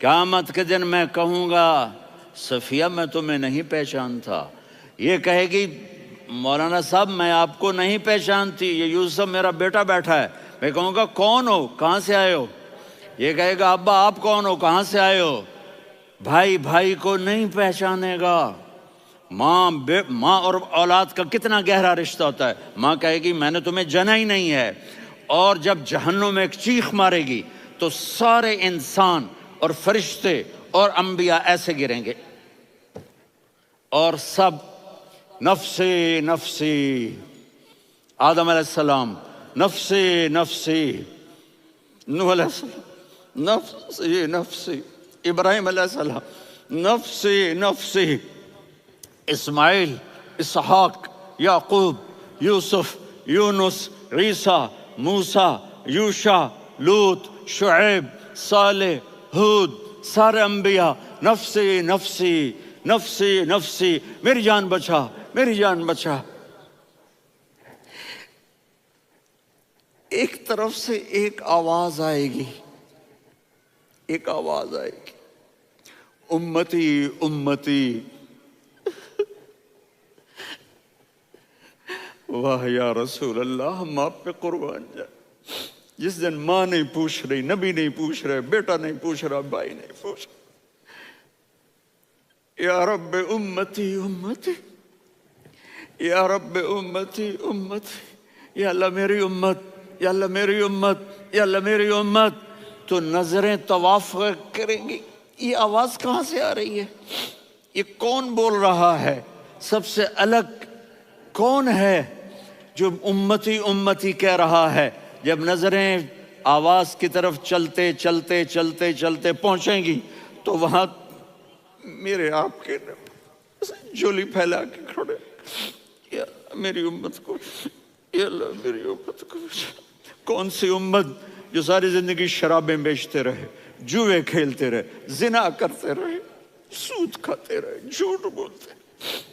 قیامت کے دن میں کہوں گا صفیہ میں تمہیں نہیں پہچانتا، یہ کہے گی مولانا صاحب میں آپ کو نہیں پہچانتی، یہ یوسف میرا بیٹا بیٹھا ہے۔ میں کہوں گا کون ہو، کہاں سے آئے ہو؟ یہ کہے گا ابا آپ کون ہو، کہاں سے آئے ہو؟ بھائی بھائی کو نہیں پہچانے گا۔ ماں اور اولاد کا کتنا گہرا رشتہ ہوتا ہے۔ ماں کہے گی میں نے تمہیں جنا ہی نہیں ہے، اور جب جہنم میں ایک چیخ مارے گی تو سارے انسان اور فرشتے اور انبیاء ایسے گریں گے، اور سب نفسی نفسی، آدم علیہ السلام نفسی نفسی، نوح علیہ السلام نفسی نفسی، ابراہیم علیہ السلام نفسی نفسی، اسماعیل، اسحاق، یعقوب، یوسف، یونس، عیسیٰ، موسیٰ، یوشع، لوط، شعیب، صالح، ہود، سارے انبیاء نفسی نفسی نفسی نفسی، میری جان بچا میری جان بچا۔ ایک طرف سے ایک آواز آئے گی، ایک آواز آئے گی، امتی امتی۔ واہ یا رسول اللہ، ہم آپ پہ قربان جائیں۔ جس دن ماں نہیں پوچھ رہی، نبی نہیں پوچھ رہے، بیٹا نہیں پوچھ رہا، بھائی نہیں پوچھ رہا، یا رب امتی امتی، یا رب امتی امتی، یا اللہ میری امت، یا اللہ میری امت، یا اللہ میری امت، تو نظریں طواف کریں گی۔ یہ آواز کہاں سے آ رہی ہے؟ یہ کون بول رہا ہے؟ سب سے الگ کون ہے جو امتی امتی کہہ رہا ہے؟ جب نظریں آواز کی طرف چلتے چلتے چلتے چلتے پہنچیں گی تو وہاں میرے آپ کے جھولی پھیلا کے کھڑے، یا اللہ میری امت کو، یا اللہ میری امت کو۔ کون سی امت جو ساری زندگی شرابیں بیچتے رہے، جوئے کھیلتے رہے، زنا کرتے رہے، سود کھاتے رہے، جھوٹ بولتے رہے،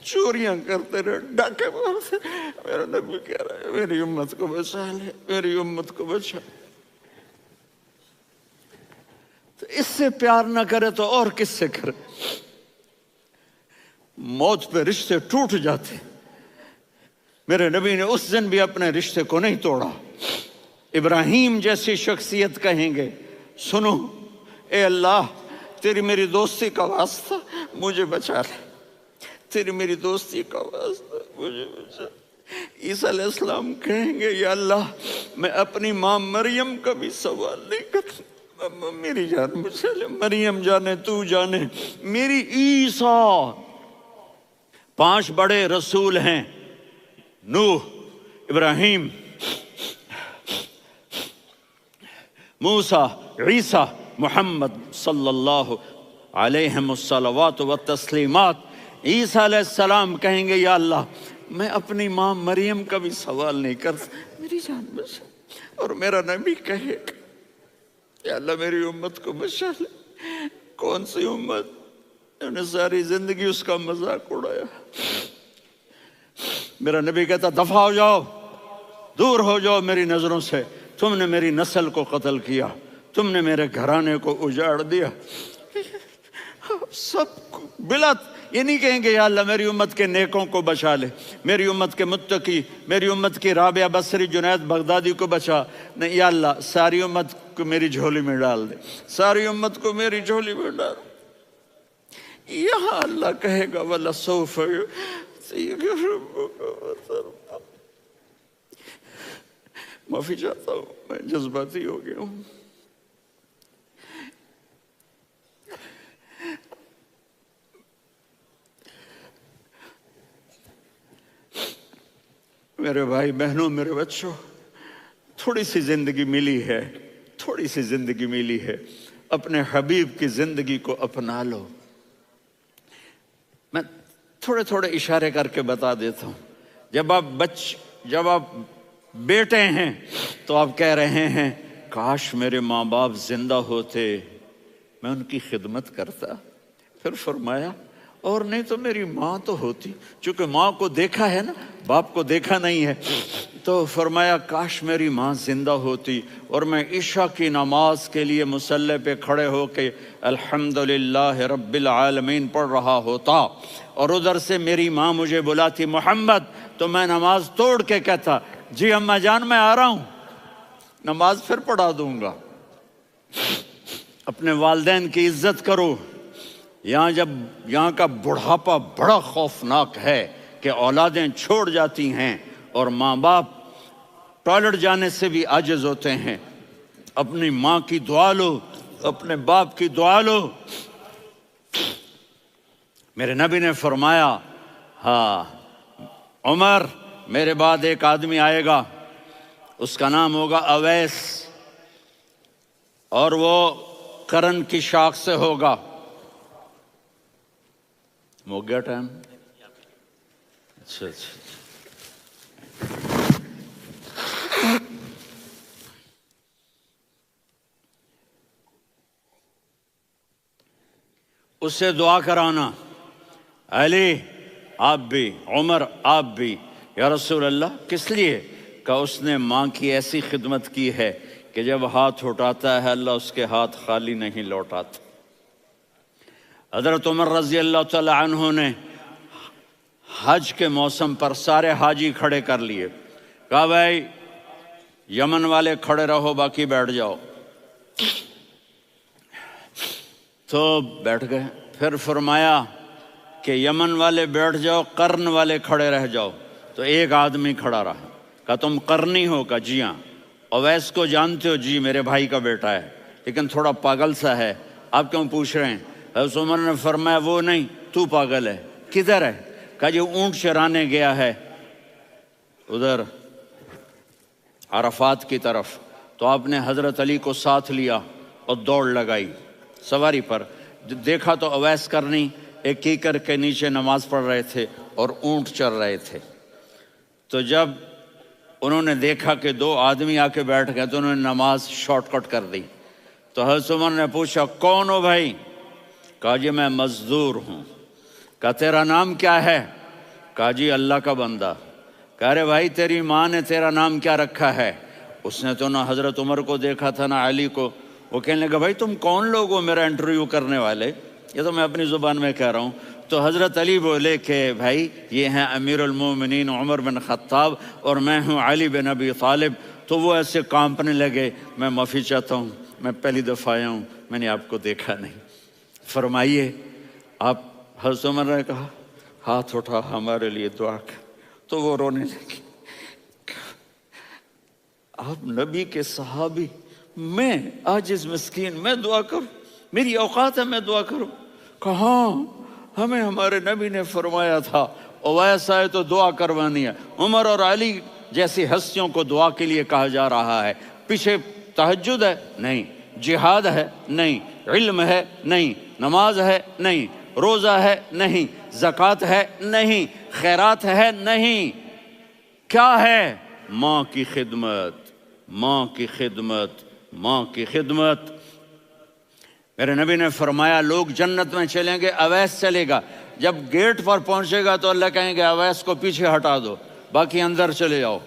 چوریاں کرتے رہے، ڈاکے مارتے رہے۔ میرا نبی کہہ رہا ہے میری امت کو بچا لے، میری امت کو بچا۔ تو اس سے پیار نہ کرے تو اور کس سے کرے؟ موت پہ رشتے ٹوٹ جاتے، میرے نبی نے اس دن بھی اپنے رشتے کو نہیں توڑا۔ ابراہیم جیسی شخصیت کہیں گے سنو اے اللہ تیری میری دوستی کا واسطہ مجھے بچا لے، تیری میری دوستی کا واسطہ مجھے بچا۔ عیسیٰ علیہ السلام کہیں گے یا اللہ میں اپنی ماں مریم کا بھی سوال نہیں کرتا، میری جان بچا لے، مریم جانے تو جانے میری عیسیٰ۔ 5 بڑے رسول ہیں، نوح، ابراہیم، موسیٰ، عیسیٰ، محمد صلی اللہ علیہ الصلوات والتسلیمات۔ عیسیٰ علیہ السلام کہیں گے یا اللہ میں اپنی ماں مریم کا بھی سوال نہیں کرتا، میری جان بچا۔ اور میرا نبی کہے یا اللہ میری امت کو بچا لے۔ کون سی امت انہوں نے ساری زندگی اس کا مذاق اڑایا؟ میرا نبی کہتا دفع ہو جاؤ، دور ہو جاؤ میری نظروں سے، تم نے میری نسل کو قتل کیا، تم نے میرے گھرانے کو اجاڑ دیا۔ سب بلا یہ نہیں کہیں گے یا اللہ میری امت کے نیکوں کو بچا لے، میری امت کے متقی، میری امت کی رابعہ بصری، جنید بغدادی کو بچا، نہیں یا اللہ ساری امت کو میری جھولی میں ڈال دے، ساری امت کو میری جھولی میں ڈال۔ یہاں اللہ کہے گا وَلَسَوْفَ يُعْطِيكَ رَبُّكَ فَتَرْضَىٰ۔ معافی چاہتا ہوں میں جذباتی ہو گیا ہوں۔ میرے بھائی بہنوں، میرے بچوں، تھوڑی سی زندگی ملی ہے، تھوڑی سی زندگی ملی ہے، اپنے حبیب کی زندگی کو اپنا لو۔ میں تھوڑے تھوڑے اشارے کر کے بتا دیتا ہوں۔ جب آپ بیٹے ہیں تو آپ کہہ رہے ہیں کاش میرے ماں باپ زندہ ہوتے، میں ان کی خدمت کرتا۔ پھر فرمایا اور نہیں تو میری ماں تو ہوتی، چونکہ ماں کو دیکھا ہے نا، باپ کو دیکھا نہیں ہے، تو فرمایا کاش میری ماں زندہ ہوتی اور میں عشاء کی نماز کے لیے مصلی پہ کھڑے ہو کے الحمدللہ رب العالمین پڑھ رہا ہوتا، اور ادھر سے میری ماں مجھے بلاتی محمد، تو میں نماز توڑ کے کہتا جی اماں جان میں آ رہا ہوں، نماز پھر پڑھا دوں گا۔ اپنے والدین کی عزت کرو۔ یہاں کا بڑھاپا بڑا خوفناک ہے کہ اولادیں چھوڑ جاتی ہیں اور ماں باپ ٹوائلٹ جانے سے بھی عاجز ہوتے ہیں۔ اپنی ماں کی دعا لو، اپنے باپ کی دعا لو۔ میرے نبی نے فرمایا ہاں عمر میرے بعد ایک آدمی آئے گا، اس کا نام ہوگا اویس، اور وہ قرن کی شاخ سے ہوگا۔ ہو گیا ٹائم؟ اچھا اس سے دعا کرانا، علی آپ بھی، عمر آپ بھی۔ یا رسول اللہ کس لیے؟ کہ اس نے ماں کی ایسی خدمت کی ہے کہ جب ہاتھ اٹھاتا ہے اللہ اس کے ہاتھ خالی نہیں لوٹاتا۔ حضرت عمر رضی اللہ تعالی عنہ نے حج کے موسم پر سارے حاجی کھڑے کر لیے، کہا بھائی یمن والے کھڑے رہو باقی بیٹھ جاؤ، تو بیٹھ گئے۔ پھر فرمایا کہ یمن والے بیٹھ جاؤ، قرن والے کھڑے رہ جاؤ، تو ایک آدمی کھڑا رہا۔ کہا تم قرنی ہو؟ کہا جی ہاں۔ اویس کو جانتے ہو؟ جی میرے بھائی کا بیٹا ہے لیکن تھوڑا پاگل سا ہے، آپ کیوں پوچھ رہے ہیں؟ حضرت عمر نے فرمایا وہ نہیں، تو پاگل ہے۔ کدھر ہے؟ کہا جی اونٹ چرانے گیا ہے ادھر عرفات کی طرف۔ تو آپ نے حضرت علی کو ساتھ لیا اور دوڑ لگائی سواری پر۔ دیکھا تو اویس کرنی ایک کیکر کے نیچے نماز پڑھ رہے تھے اور اونٹ چر رہے تھے۔ تو جب انہوں نے دیکھا کہ دو آدمی آ کے بیٹھ گئے تو انہوں نے نماز شارٹ کٹ کر دی۔ تو حضرت عمر نے پوچھا کون ہو بھائی؟ کہا جی میں مزدور ہوں۔ کہا تیرا نام کیا ہے؟ کہا جی اللہ کا بندہ۔ کہا ارے بھائی تیری ماں نے تیرا نام کیا رکھا ہے؟ اس نے تو نہ حضرت عمر کو دیکھا تھا نہ علی کو۔ وہ کہنے لگا بھائی تم کون لوگ ہو میرا انٹرویو کرنے والے؟ یہ تو میں اپنی زبان میں کہہ رہا ہوں۔ تو حضرت علی بولے کہ بھائی یہ ہیں امیر المومنین عمر بن خطاب اور میں ہوں علی بن ابی طالب۔ تو وہ ایسے کانپنے لگے، میں معافی چاہتا ہوں، میں پہلی دفعہ آیا ہوں، میں نے آپ کو دیکھا نہیں، فرمائیے آپ۔ حضرت عمر نے کہا ہاتھ اٹھا ہمارے لیے دعا کر۔ تو وہ رونے لگے۔ آپ نبی کے صحابی، میں عاجز مسکین میں دعا کروں؟ میری اوقات ہے میں دعا کروں؟ کہاں ہمیں ہمارے نبی نے فرمایا تھا اویس آئے تو دعا کروانی ہے۔ عمر اور علی جیسی ہستیوں کو دعا کے لیے کہا جا رہا ہے۔ پیچھے تہجد ہے؟ نہیں۔ جہاد ہے؟ نہیں۔ علم ہے؟ نہیں۔ نماز ہے؟ نہیں۔ روزہ ہے؟ نہیں۔ زکوٰۃ ہے؟ نہیں۔ خیرات ہے؟ نہیں۔ کیا ہے؟ ماں کی خدمت، ماں کی خدمت، ماں کی خدمت۔ میرے نبی نے فرمایا لوگ جنت میں چلیں گے، اویس چلے گا، جب گیٹ پر پہنچے گا تو اللہ کہیں گے اویس کو پیچھے ہٹا دو، باقی اندر چلے جاؤ۔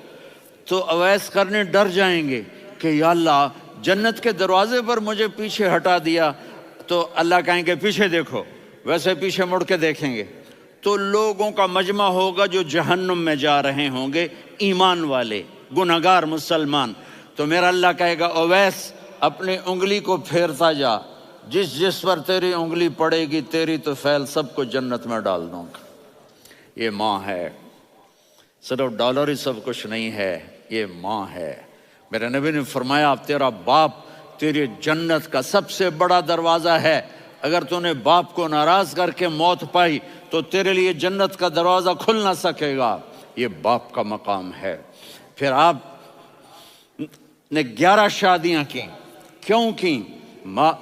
تو اویس کرنے ڈر جائیں گے کہ یا اللہ جنت کے دروازے پر مجھے پیچھے ہٹا دیا، تو اللہ کہیں گے پیچھے دیکھو، ویسے پیچھے مڑ کے دیکھیں گے تو لوگوں کا مجمع ہوگا جو جہنم میں جا رہے ہوں گے، ایمان والے، گنہگار مسلمان۔ تو میرا اللہ کہے گا اویس اپنی انگلی کو پھیرتا جا، جس پر تیری انگلی پڑے گی تیری تو فیل سب کو جنت میں ڈال دوں گا۔ یہ ماں ہے، صرف ڈالر ہی سب کچھ نہیں ہے، یہ ماں ہے۔ میرے نبی نے فرمایا اب تیرا باپ تیری جنت کا سب سے بڑا دروازہ ہے، اگر تو نے باپ کو ناراض کر کے موت پائی تو تیرے لیے جنت کا دروازہ کھل نہ سکے گا۔ یہ باپ کا مقام ہے۔ پھر آپ نے 11 شادیاں کی، کیوں کی؟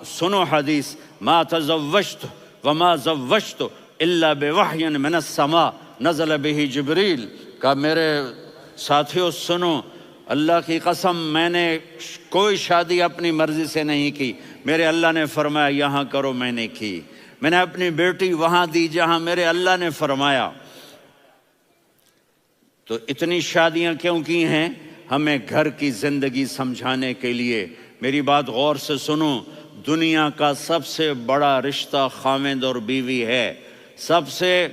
سنو حدیث، ما تزوجت وما زوجت الا بوحی من السماء نزل به جبریل۔ کہ میرے ساتھیوں سنو، اللہ کی قسم میں نے کوئی شادی اپنی مرضی سے نہیں کی، میرے اللہ نے فرمایا یہاں کرو، میں نے کی۔ میں نے اپنی بیٹی وہاں دی جہاں میرے اللہ نے فرمایا۔ تو اتنی شادیاں کیوں کی ہیں؟ ہمیں گھر کی زندگی سمجھانے کے لیے۔ میری بات غور سے سنو، دنیا کا سب سے بڑا رشتہ خاوند اور بیوی ہے، سب سے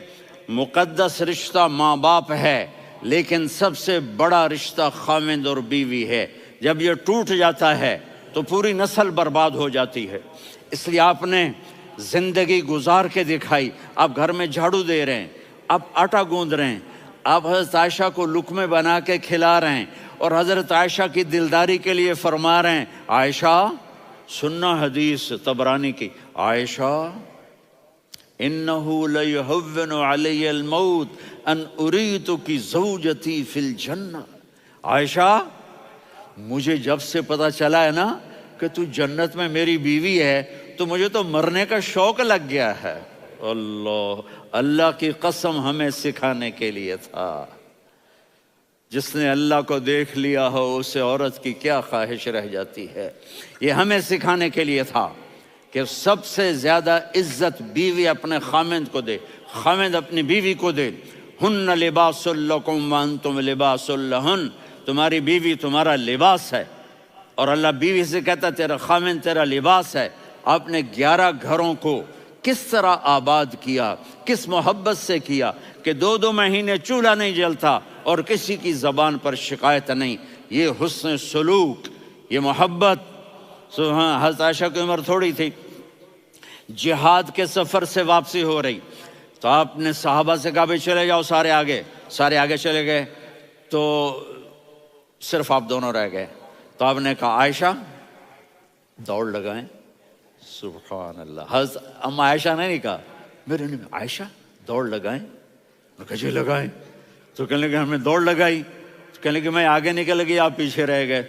مقدس رشتہ ماں باپ ہے، لیکن سب سے بڑا رشتہ خاوند اور بیوی ہے۔ جب یہ ٹوٹ جاتا ہے تو پوری نسل برباد ہو جاتی ہے۔ اس لیے آپ نے زندگی گزار کے دکھائی۔ آپ گھر میں جھاڑو دے رہے ہیں، آپ آٹا گوندھ رہے ہیں، آپ حضرت عائشہ کو لقمے بنا کے کھلا رہے ہیں، اور حضرت عائشہ کی دلداری کے لیے فرما رہے ہیں، عائشہ سننا حدیث طبرانی کی، عائشہ انہو لیہون علی الموت ان اریتک زوجتی فی الجنہ۔ عائشہ مجھے جب سے پتا چلا ہے نا کہ تو جنت میں میری بیوی ہے تو مجھے تو مرنے کا شوق لگ گیا ہے۔ اللہ کی قسم ہمیں سکھانے کے لیے تھا۔ جس نے اللہ کو دیکھ لیا ہو اسے عورت کی کیا خواہش رہ جاتی ہے۔ یہ ہمیں سکھانے کے لیے تھا کہ سب سے زیادہ عزت بیوی اپنے خاوند کو دے، خاوند اپنی بیوی کو دے۔ ہن لباس لکم وانتم لباس لہن، تمہاری بیوی تمہارا لباس ہے، اور اللہ بیوی سے کہتا تیرا خاوند تیرا لباس ہے۔ آپ نے 11 گھروں کو کس طرح آباد کیا، کس محبت سے کیا کہ 2 مہینے چولہا نہیں جلتا اور کسی کی زبان پر شکایت نہیں۔ یہ حسن سلوک، یہ محبت۔ حضرت عائشہ کی عمر تھوڑی تھی، جہاد کے سفر سے واپسی ہو رہی، تو آپ نے صحابہ سے کہا بھائی چلے جاؤ سارے آگے چلے گئے، تو صرف آپ دونوں رہ گئے۔ تو آپ نے کہا عائشہ دوڑ لگائیں۔ سبحان اللہ، حضرت اما عائشہ نے نہیں کہا، میرے نے عائشہ دوڑ لگائیں، میں کہا جی لگائیں۔ تو کہنے لگے ہمیں دوڑ لگائی، کہنے لگے میں آگے نکل گئی آپ پیچھے رہ گئے۔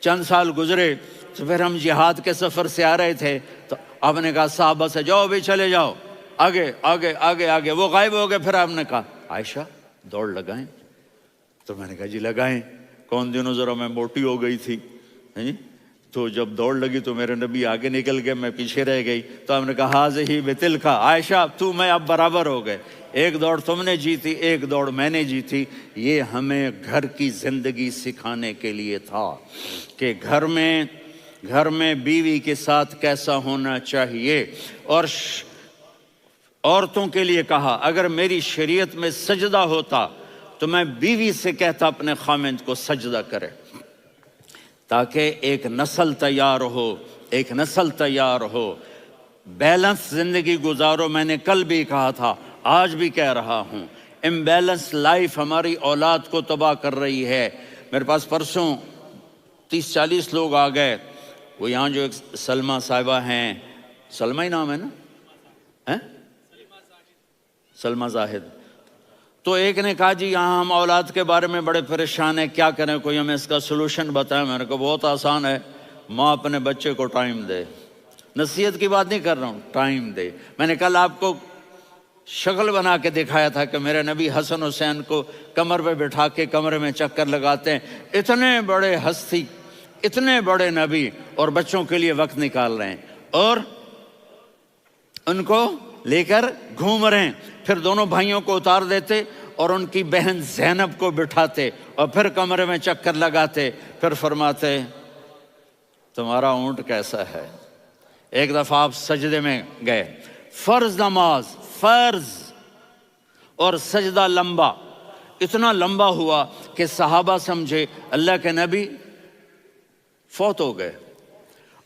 چند سال گزرے تو پھر ہم جہاد کے سفر سے آ رہے تھے، تو آپ نے کہا صحابہ سے جاؤ بھی چلے جاؤ آگے آگے آگے آگے، وہ غائب ہو گئے۔ پھر آپ نے کہا عائشہ دوڑ لگائیں، تو میں نے کہا جی لگائیں۔ کون دنوں ذرا میں موٹی ہو گئی تھی، تو جب دوڑ لگی تو میرے نبی آگے نکل گئے، میں پیچھے رہ گئی۔ تو ہم نے کہا ہاذہ بتلک، عائشہ تو میں اب برابر ہو گئے، ایک دوڑ تم نے جیتی ایک دوڑ میں نے جیتی۔ یہ ہمیں گھر کی زندگی سکھانے کے لیے تھا کہ گھر میں بیوی کے ساتھ کیسا ہونا چاہیے۔ اور عورتوں کے لیے کہا اگر میری شریعت میں سجدہ ہوتا تو میں بیوی سے کہتا اپنے خاوند کو سجدہ کرے، تاکہ ایک نسل تیار ہو، بیلنس زندگی گزارو۔ میں نے کل بھی کہا تھا، آج بھی کہہ رہا ہوں، امبیلنس لائف ہماری اولاد کو تباہ کر رہی ہے۔ میرے پاس پرسوں 30-40 لوگ آ گئے، وہ یہاں جو ایک سلمہ صاحبہ ہیں، سلمہ ہی نام ہے نا، سلمہ زاہد، تو ایک نے کہا جی یہاں ہم اولاد کے بارے میں بڑے پریشان ہیں، کیا کریں، کوئی ہمیں اس کا سلوشن بتائیں۔ میں نے کہا بہت آسان ہے، ماں اپنے بچے کو ٹائم دے، نصیحت کی بات نہیں کر رہا ہوں، ٹائم دے۔ میں نے کل آپ کو شکل بنا کے دکھایا تھا کہ میرے نبی حسن حسین کو کمر پہ بٹھا کے کمرے میں چکر لگاتے ہیں۔ اتنے بڑے ہستی، اتنے بڑے نبی، اور بچوں کے لیے وقت نکال رہے ہیں اور ان کو لے کر گھوم رہے ہیں۔ پھر دونوں بھائیوں کو اتار دیتے اور ان کی بہن زینب کو بٹھاتے اور پھر کمرے میں چکر لگاتے، پھر فرماتے تمہارا اونٹ کیسا ہے۔ ایک دفعہ آپ سجدے میں گئے، فرض نماز، فرض، اور سجدہ لمبا، اتنا لمبا ہوا کہ صحابہ سمجھے اللہ کے نبی فوت ہو گئے۔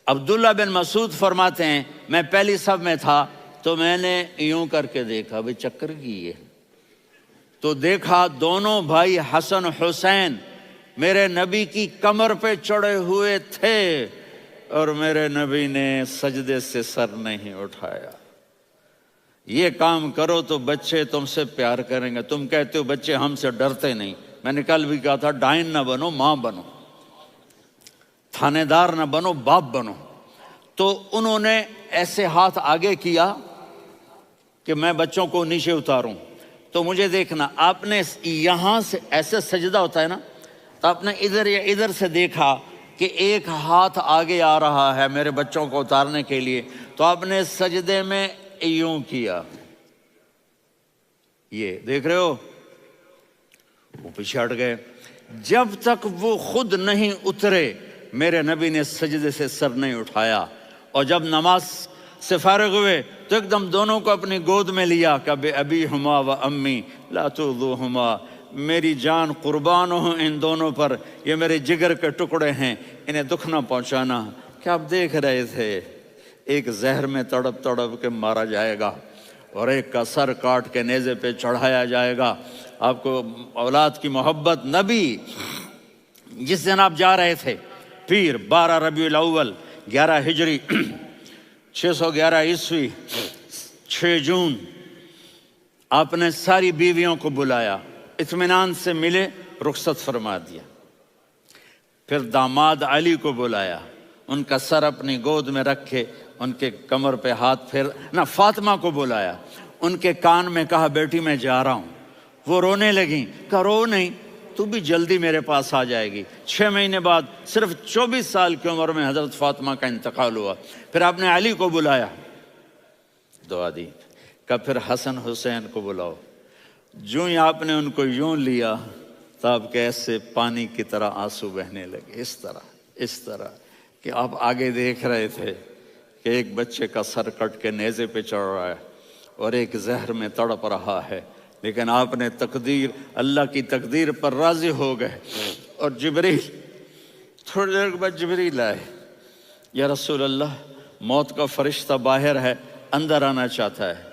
عبداللہ بن مسعود فرماتے ہیں میں پہلی صف میں تھا تو میں نے یوں کر کے دیکھا بھئی چکر کی ہے، تو دیکھا دونوں بھائی حسن حسین میرے نبی کی کمر پہ چڑھے ہوئے تھے اور میرے نبی نے سجدے سے سر نہیں اٹھایا۔ یہ کام کرو تو بچے تم سے پیار کریں گے۔ تم کہتے ہو بچے ہم سے ڈرتے نہیں، میں نے کل بھی کہا تھا ڈائن نہ بنو، ماں بنو، تھانے دار نہ بنو، باپ بنو۔ تو انہوں نے ایسے ہاتھ آگے کیا کہ میں بچوں کو نیچے اتاروں، تو مجھے دیکھنا، آپ نے یہاں سے ایسے سجدہ ہوتا ہے نا، تو آپ نے ادھر یا ادھر سے دیکھا کہ ایک ہاتھ آگے آ رہا ہے میرے بچوں کو اتارنے کے لیے، تو آپ نے سجدے میں یوں کیا، یہ دیکھ رہے ہو، وہ پیچھے ہٹ گئے۔ جب تک وہ خود نہیں اترے میرے نبی نے سجدے سے سر نہیں اٹھایا، اور جب نماز سے فارغ ہوئے تو ایک دم دونوں کو اپنی گود میں لیا کہ بے ابی ہما و امی لا تؤذوہما، میری جان قربان ہو ان دونوں پر، یہ میرے جگر کے ٹکڑے ہیں، انہیں دکھ نہ پہنچانا۔ کیا آپ دیکھ رہے تھے، ایک زہر میں تڑپ تڑپ کے مارا جائے گا اور ایک کا سر کاٹ کے نیزے پہ چڑھایا جائے گا۔ آپ کو اولاد کی محبت، نبی جس دن آپ جا رہے تھے پیر 12 ربیع الاول 11 ہجری 611 عیسوی 6 جون، آپ نے ساری بیویوں کو بلایا، اطمینان سے ملے، رخصت فرما دیا۔ پھر داماد علی کو بلایا، ان کا سر اپنی گود میں رکھے، ان کے کمر پہ ہاتھ پھیر نہ، فاطمہ کو بلایا، ان کے کان میں کہا بیٹی میں جا رہا ہوں۔ وہ رونے لگیں، کہا رو نہیں، تو بھی جلدی میرے پاس آ جائے گی۔ 6 مہینے بعد صرف 24 سال کی عمر میں حضرت فاطمہ کا انتقال ہوا۔ پھر آپ نے علی کو بلایا، دعا دی، کہا پھر حسن حسین کو بلاؤ۔ جو ہی آپ نے ان کو یوں لیا تو آپ کے ایسے پانی کی طرح آنسو بہنے لگے، اس طرح کہ آپ آگے دیکھ رہے تھے کہ ایک بچے کا سر کٹ کے نیزے پہ چڑھ رہا ہے اور ایک زہر میں تڑپ رہا ہے، لیکن آپ نے تقدیر، اللہ کی تقدیر پر راضی ہو گئے۔ اور جبریل، تھوڑی دیر کے بعد جبریل آئے، یا رسول اللہ موت کا فرشتہ باہر ہے، اندر آنا چاہتا ہے۔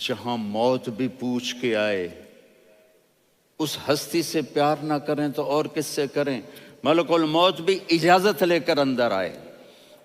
جہاں موت بھی پوچھ کے آئے، اس ہستی سے پیار نہ کریں تو اور کس سے کریں؟ ملک الموت بھی اجازت لے کر اندر آئے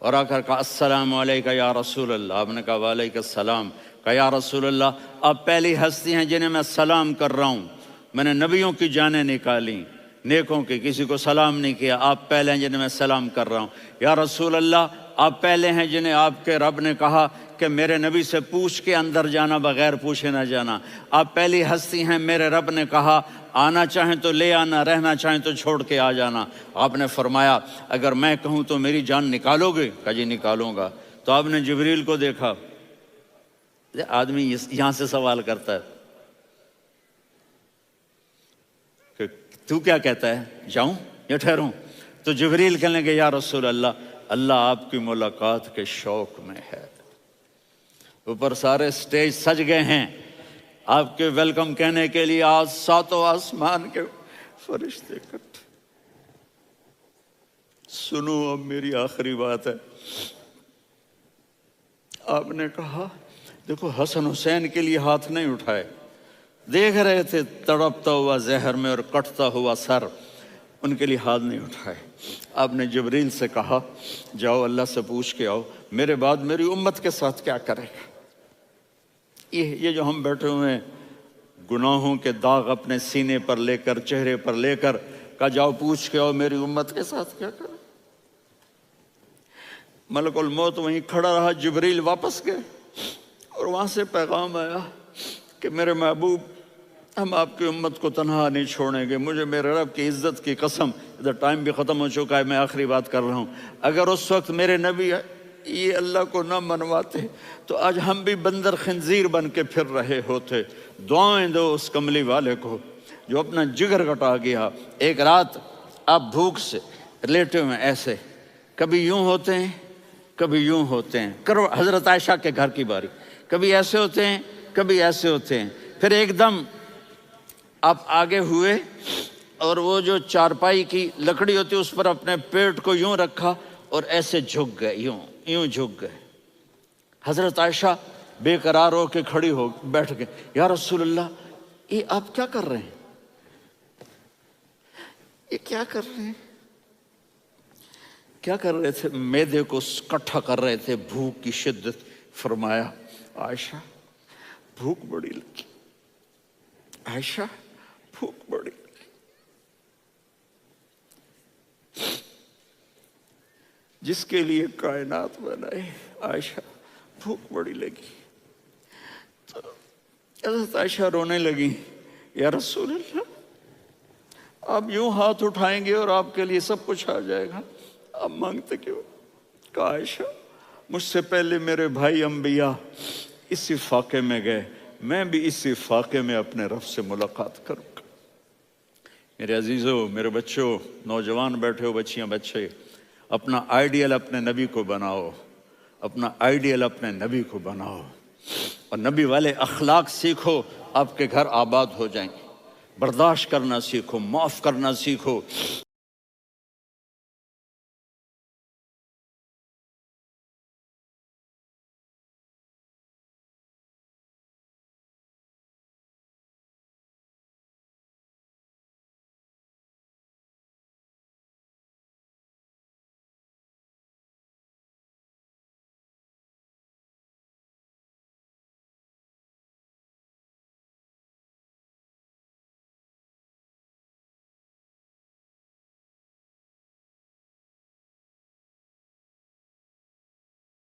اور آ کر کہا السلام علیکہ یا رسول اللہ۔ آپ نے کہا وعلیکم السلام۔ کہا یا رسول اللہ آپ پہلی ہستی ہیں جنہیں میں سلام کر رہا ہوں، میں نے نبیوں کی جانیں نکالی، نیکوں کی، کسی کو سلام نہیں کیا، آپ پہلے ہیں جنہیں میں سلام کر رہا ہوں۔ یا رسول اللہ آپ پہلے ہیں جنہیں آپ کے رب نے کہا کہ میرے نبی سے پوچھ کے اندر جانا، بغیر پوچھے نہ جانا۔ آپ پہلی ہستی ہیں، میرے رب نے کہا آنا چاہیں تو لے آنا، رہنا چاہیں تو چھوڑ کے آ جانا۔ آپ نے فرمایا اگر میں کہوں تو میری جان نکالو گے؟ کہا جی نکالوں گا۔ تو آپ نے جبریل کو دیکھا، آدمی یہاں سے سوال کرتا ہے کہ تو کیا کہتا ہے، جاؤں یا ٹھہروں؟ تو جبریل کہنے لگے یا رسول اللہ، اللہ آپ کی ملاقات کے شوق میں ہے۔ اوپر سارے سٹیج سج گئے ہیں آپ کے ویلکم کہنے کے لیے، آج 7 آسمان کے فرشتے اکٹھے۔ سنو اب میری آخری بات ہے۔ آپ نے کہا دیکھو حسن حسین کے لیے ہاتھ نہیں اٹھائے، دیکھ رہے تھے تڑپتا ہوا زہر میں اور کٹتا ہوا سر، ان کے لیے ہاتھ نہیں اٹھائے۔ آپ نے جبریل سے کہا جاؤ اللہ سے پوچھ کے آؤ میرے بعد میری امت کے ساتھ کیا کرے گا۔ یہ جو ہم بیٹھے ہوئے ہیں گناہوں کے داغ اپنے سینے پر لے کر، چہرے پر لے کر، کہا جاؤ پوچھ کے آؤ میری امت کے ساتھ کیا کرے۔ ملک الموت وہیں کھڑا رہا، جبریل واپس گئے اور وہاں سے پیغام آیا کہ میرے محبوب ہم آپ کی امت کو تنہا نہیں چھوڑیں گے، مجھے میرے رب کی عزت کی قسم، ادھر ٹائم بھی ختم ہو چکا ہے، میں آخری بات کر رہا ہوں، اگر اس وقت میرے نبی یہ اللہ کو نہ منواتے تو آج ہم بھی بندر خنزیر بن کے پھر رہے ہوتے۔ دعائیں دو اس کملی والے کو جو اپنا جگر کٹا گیا۔ ایک رات آپ بھوک سے لیٹے ہوئے ایسے، کبھی یوں ہوتے ہیں کبھی یوں ہوتے ہیں، کرو حضرت عائشہ کے گھر کی باری، کبھی ایسے ہوتے ہیں کبھی ایسے ہوتے ہیں۔ پھر ایک دم آپ آگے ہوئے اور وہ جو چارپائی کی لکڑی ہوتی اس پر اپنے پیٹ کو یوں رکھا اور ایسے جھک گئے، یوں جھک گئے۔ حضرت عائشہ بے قرار ہو کے کھڑی ہو بیٹھ گئے، یا رسول اللہ یہ آپ کیا کر رہے ہیں، یہ کیا کر رہے ہیں؟ کیا کر رہے تھے؟ معدے کو کٹھا کر رہے تھے، بھوک کی شدت۔ فرمایا عائشہ بھوک بڑی لگی، عائشہ بھوک بڑی لگی۔ جس کے لیے کائنات بنائے، عائشہ بھوک بڑی لگی۔ تو حضرت عائشہ رونے لگی، یا رسول اللہ آپ یوں ہاتھ اٹھائیں گے اور آپ کے لیے سب کچھ آ جائے گا، آپ مانگتے کیوں؟ کہا عائشہ مجھ سے پہلے میرے بھائی انبیاء اسی فاقے میں گئے، میں بھی اسی فاقے میں اپنے رب سے ملاقات کروں گا۔ میرے عزیزوں، میرے بچوں، نوجوان بیٹھے ہو، بچیاں بچے، اپنا آئیڈیل اپنے نبی کو بناؤ، اپنا آئیڈیل اپنے نبی کو بناؤ، اور نبی والے اخلاق سیکھو، آپ کے گھر آباد ہو جائیں گے۔ برداشت کرنا سیکھو، معاف کرنا سیکھو،